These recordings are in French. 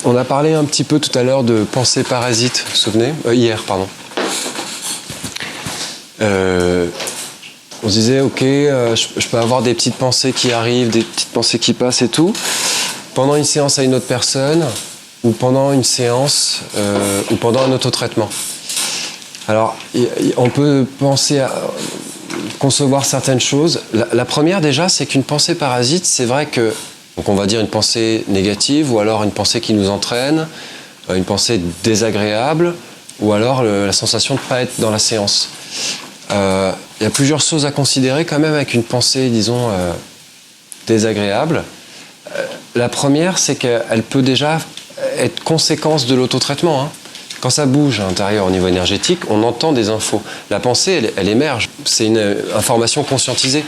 On a parlé un petit peu tout à l'heure de pensée parasite, vous vous souvenez ? Hier, pardon. On se disait, ok, je peux avoir des petites pensées qui arrivent, des petites pensées qui passent et tout. Pendant une séance à une autre personne, ou pendant une séance, ou pendant un autotraitement. Alors, on peut penser à concevoir certaines choses. La première, déjà, c'est qu'une pensée parasite, c'est vrai que, donc on va dire une pensée négative, ou alors une pensée qui nous entraîne, une pensée désagréable, ou alors la sensation de ne pas être dans la séance. Il y a plusieurs choses à considérer quand même avec une pensée, disons, désagréable. La première, c'est qu'elle peut déjà être conséquence de l'autotraitement, hein. Quand ça bouge à l'intérieur au niveau énergétique, on entend des infos. La pensée, elle émerge. C'est une information conscientisée.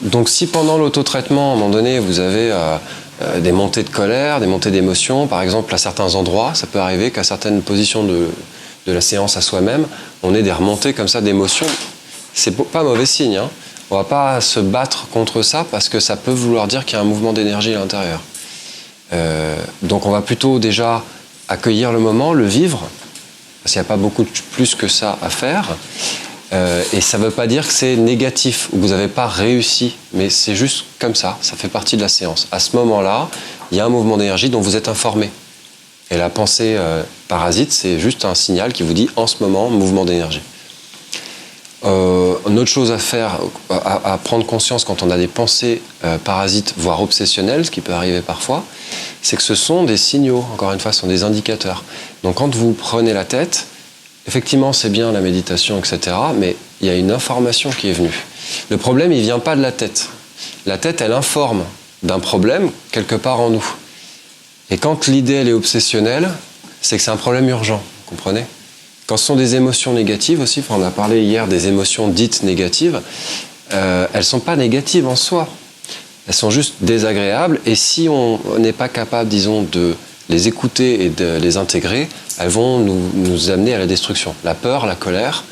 Donc si pendant l'autotraitement, à un moment donné, vous avez des montées de colère, des montées d'émotions, par exemple à certains endroits, ça peut arriver qu'à certaines positions de la séance à soi-même, on ait des remontées comme ça d'émotions. C'est pas mauvais signe, hein. On va pas se battre contre ça parce que ça peut vouloir dire qu'il y a un mouvement d'énergie à l'intérieur. Donc on va plutôt déjà accueillir le moment, le vivre, parce qu'il n'y a pas beaucoup plus que ça à faire. Et ça ne veut pas dire que c'est négatif ou que vous n'avez pas réussi, mais c'est juste comme ça fait partie de la séance. À ce moment-là, il y a un mouvement d'énergie dont vous êtes informé. Et la pensée parasite, c'est juste un signal qui vous dit en ce moment, mouvement d'énergie. Une autre chose à faire, à prendre conscience quand on a des pensées parasites, voire obsessionnelles, ce qui peut arriver parfois, c'est que ce sont des signaux, encore une fois, ce sont des indicateurs. Donc quand vous prenez la tête, effectivement c'est bien la méditation, etc., mais il y a une information qui est venue. Le problème, il ne vient pas de la tête. La tête, elle informe d'un problème quelque part en nous. Et quand l'idée, elle est obsessionnelle, c'est que c'est un problème urgent, vous comprenez ? Quand ce sont des émotions négatives aussi, on a parlé hier des émotions dites négatives, elles ne sont pas négatives en soi. Elles sont juste désagréables et si on n'est pas capable, disons, de les écouter et de les intégrer, elles vont nous amener à la destruction. La peur, la colère,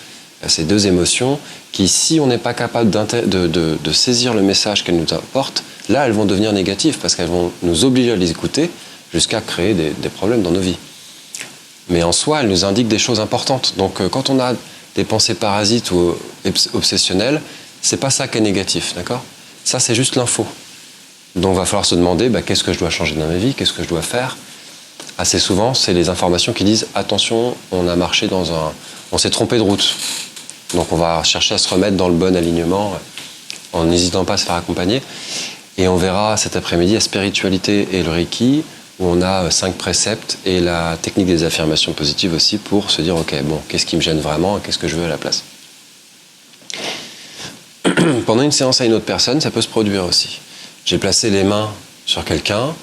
ces deux émotions qui, si on n'est pas capable de saisir le message qu'elles nous apportent, là, elles vont devenir négatives parce qu'elles vont nous obliger à les écouter jusqu'à créer des problèmes dans nos vies. Mais en soi, elles nous indiquent des choses importantes. Donc, quand on a des pensées parasites ou obsessionnelles, c'est pas ça qui est négatif, d'accord ? Ça, c'est juste l'info. Donc, il va falloir se demander qu'est-ce que je dois changer dans ma vie, qu'est-ce que je dois faire. Assez souvent, c'est les informations qui disent attention, on a marché on s'est trompé de route. Donc, on va chercher à se remettre dans le bon alignement en n'hésitant pas à se faire accompagner. Et on verra cet après-midi la spiritualité et le Reiki, où on a 5 préceptes et la technique des affirmations positives aussi pour se dire ok, bon, qu'est-ce qui me gêne vraiment et qu'est-ce que je veux à la place. Pendant une séance à une autre personne, ça peut se produire aussi. J'ai placé les mains sur quelqu'un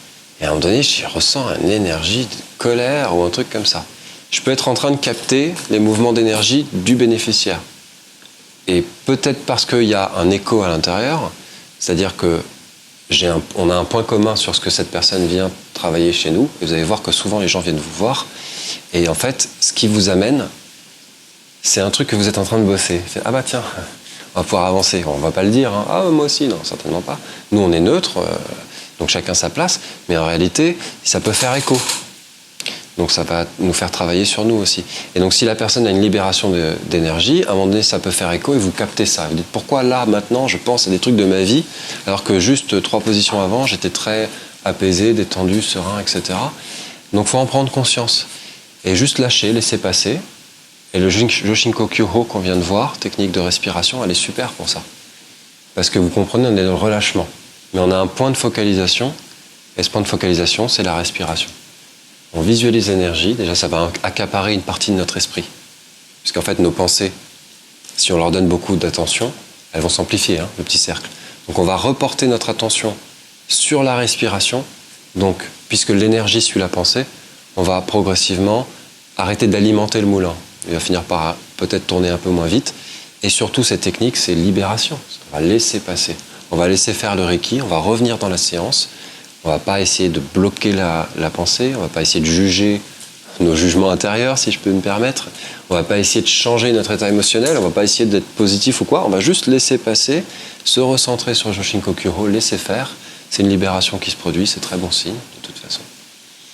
et à un moment donné, je ressens une énergie de colère ou un truc comme ça. Je peux être en train de capter les mouvements d'énergie du bénéficiaire. Et peut-être parce qu'il y a un écho à l'intérieur, c'est-à-dire que on a un point commun sur ce que cette personne vient travailler chez nous. Et vous allez voir que souvent les gens viennent vous voir. Et en fait, ce qui vous amène, c'est un truc que vous êtes en train de bosser. Ah bah tiens, on va pouvoir avancer. On va pas le dire. Hein. Ah moi aussi, non, certainement pas. Nous on est neutre, donc chacun sa place. Mais en réalité, ça peut faire écho. Donc ça va nous faire travailler sur nous aussi. Et donc si la personne a une libération d'énergie, à un moment donné ça peut faire écho et vous captez ça. Vous dites pourquoi là maintenant je pense à des trucs de ma vie alors que juste 3 positions avant j'étais très apaisé, détendu, serein, etc. Donc il faut en prendre conscience. Et juste lâcher, laisser passer. Et le Joshinko Kyōho qu'on vient de voir, technique de respiration, elle est super pour ça. Parce que vous comprenez, on est dans le relâchement. Mais on a un point de focalisation et ce point de focalisation c'est la respiration. On visualise l'énergie, déjà ça va accaparer une partie de notre esprit. Puisqu'en fait nos pensées, si on leur donne beaucoup d'attention, elles vont s'amplifier, le petit cercle. Donc on va reporter notre attention sur la respiration. Donc puisque l'énergie suit la pensée, on va progressivement arrêter d'alimenter le moulin. Il va finir par peut-être tourner un peu moins vite. Et surtout cette technique, c'est libération. On va laisser passer. On va laisser faire le Reiki, on va revenir dans la séance. On ne va pas essayer de bloquer la pensée, on ne va pas essayer de juger nos jugements intérieurs, si je peux me permettre. On ne va pas essayer de changer notre état émotionnel, on ne va pas essayer d'être positif ou quoi. On va juste laisser passer, se recentrer sur Joshinko Kyōho, laisser faire. C'est une libération qui se produit, c'est très bon signe.